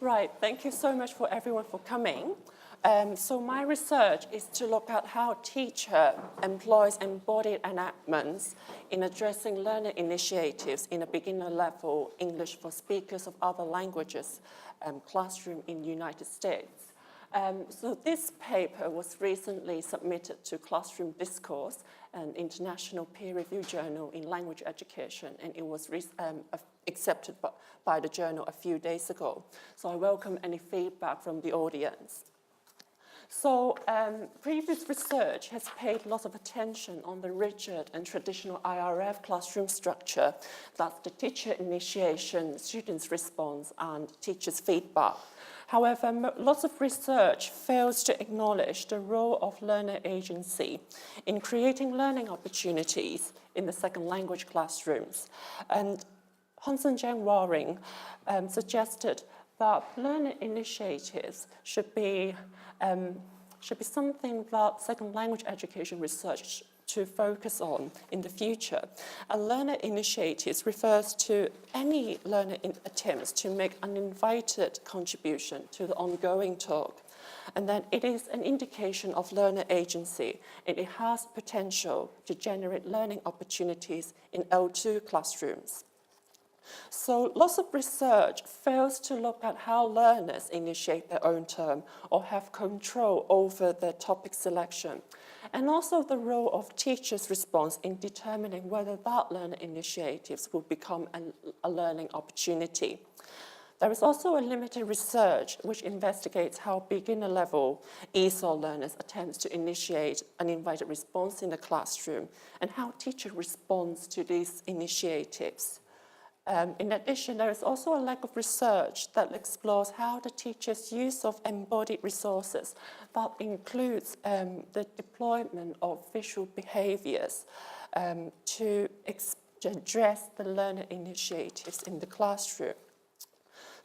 Right, thank you so much for everyone for coming. So my research is to look at how teacher employs embodied enactments in addressing learning initiatives in a beginner level English for speakers of other languages classroom in the United States. So this paper was recently submitted to Classroom Discourse, an international peer-reviewed journal in language education, and it was accepted by the journal a few days ago. So I welcome any feedback from the audience. So previous research has paid lots of attention on the rigid and traditional IRF classroom structure. That's the teacher initiation, students' response, and teachers' feedback. However, lots of research fails to acknowledge the role of learner agency in creating learning opportunities in the second language classrooms. And Hansen Jiang Waring suggested that learner initiatives should be something that second language education research to focus on in the future. And learner initiatives refers to any learner attempts to make an uninvited contribution to the ongoing talk. And then it is an indication of learner agency, and it has potential to generate learning opportunities in L2 classrooms. So lots of research fails to look at how learners initiate their own term or have control over their topic selection, and also the role of teachers' response in determining whether that learner initiatives will become a learning opportunity. There is also a limited research which investigates how beginner-level ESOL learners attempt to initiate an invited response in the classroom and how teacher responds to these initiatives. In addition, there is also a lack of research that explores how the teacher's use of embodied resources that includes the deployment of visual behaviors to address the learner initiatives in the classroom.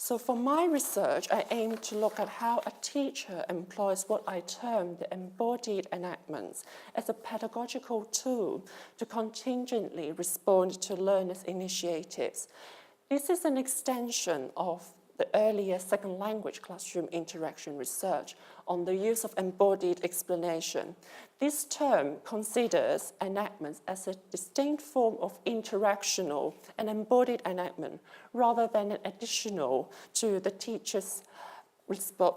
So for my research, I aim to look at how a teacher employs what I term the embodied enactments as a pedagogical tool to contingently respond to learners' initiatives. This is an extension of the earlier second language classroom interaction research on the use of embodied explanation. This term considers enactments as a distinct form of interactional and embodied enactment rather than an additional to the teacher's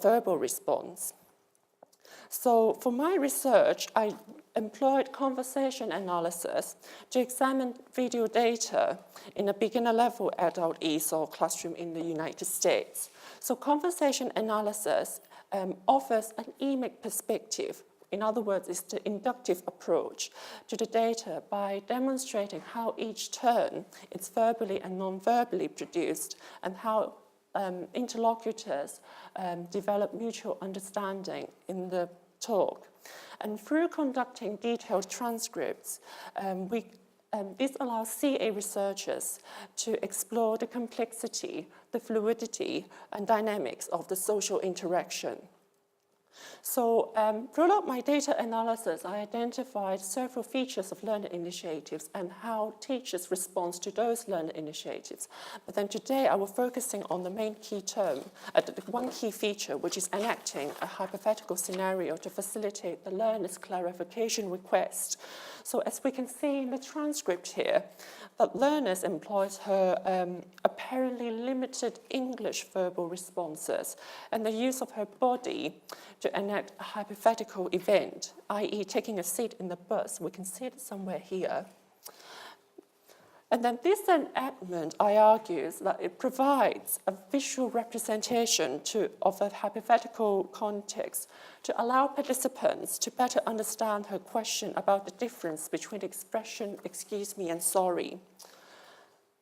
verbal response. So for my research, I employed conversation analysis to examine video data in a beginner-level adult ESOL classroom in the United States. So conversation analysis offers an emic perspective. In other words, it's the inductive approach to the data by demonstrating how each turn is verbally and non-verbally produced and how interlocutors develop mutual understanding in the talk. And through conducting detailed transcripts, this allows CA researchers to explore the complexity, the fluidity, and dynamics of the social interaction. So throughout my data analysis, I identified several features of learner initiatives and how teachers respond to those learner initiatives. But then today I will focusing on the main key term, one key feature, which is enacting a hypothetical scenario to facilitate the learner's clarification request. So as we can see in the transcript here, that learners employs her apparently limited English verbal responses and the use of her body to enact a hypothetical event, i.e. taking a seat in the bus. We can see it somewhere here. And then this enactment, I argue, that it provides a visual representation of a hypothetical context to allow participants to better understand her question about the difference between the expression, excuse me, and sorry.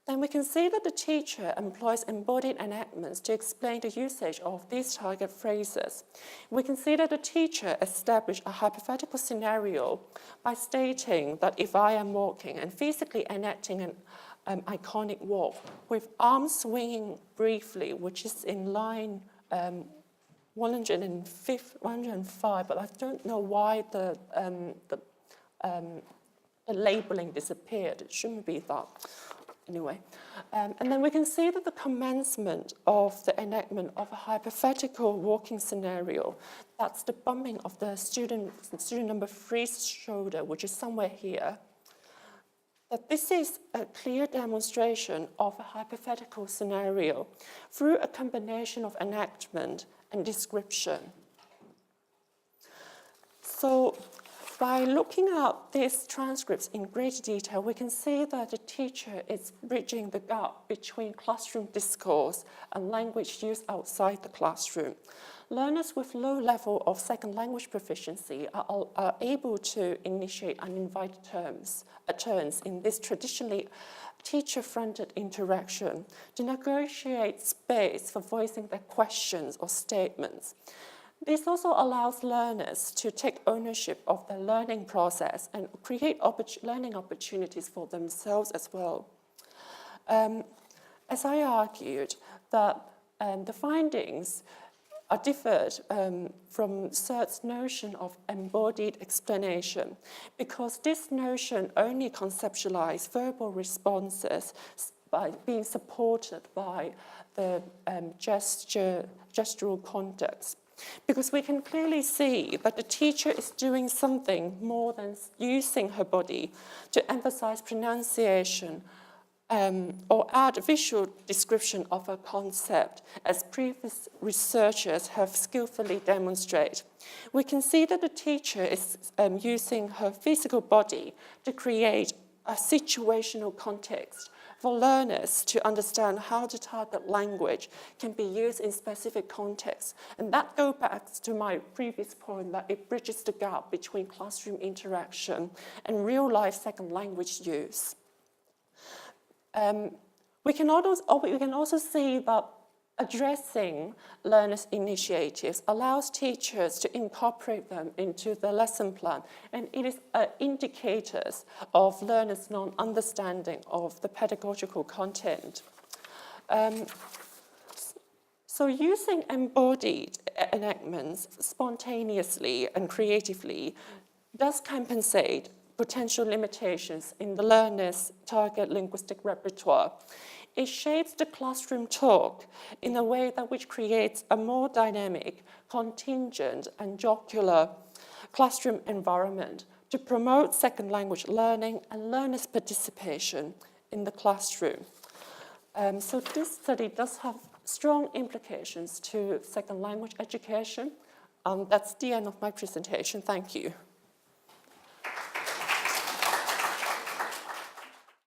Then we can see that the teacher employs embodied enactments to explain the usage of these target phrases. We can see that the teacher established a hypothetical scenario by stating that if I am walking and physically enacting an iconic walk with arms swinging briefly, which is in line 105, but I don't know why the labeling disappeared. It shouldn't be that. anyway. And then we can see that the commencement of the enactment of a hypothetical walking scenario, that's the bumping of the student number 3's shoulder, which is somewhere here, that this is a clear demonstration of a hypothetical scenario through a combination of enactment and description. So by looking at these transcripts in greater detail, we can see that the teacher is bridging the gap between classroom discourse and language used outside the classroom. Learners with low level of second language proficiency are able to initiate uninvited turns in this traditionally teacher-fronted interaction to negotiate space for voicing their questions or statements. This also allows learners to take ownership of their learning process and create learning opportunities for themselves as well. As I argued, that the findings are differed from CERT's notion of embodied explanation, because this notion only conceptualizes verbal responses by being supported by the gestural context. Because we can clearly see that the teacher is doing something more than using her body to emphasize pronunciation or add visual description of a concept, as previous researchers have skillfully demonstrated. We can see that the teacher is using her physical body to create a situational context for learners to understand how the target language can be used in specific contexts. And that goes back to my previous point that it bridges the gap between classroom interaction and real-life second language use. We can also see that addressing learners' initiatives allows teachers to incorporate them into the lesson plan, and it is indicators of learners' non-understanding of the pedagogical content. So using embodied enactments spontaneously and creatively does compensate potential limitations in the learner's target linguistic repertoire. It shapes the classroom talk in a way that which creates a more dynamic, contingent, and jocular classroom environment to promote second language learning and learners' participation in the classroom. So this study does have strong implications to second language education. That's the end of my presentation. Thank you.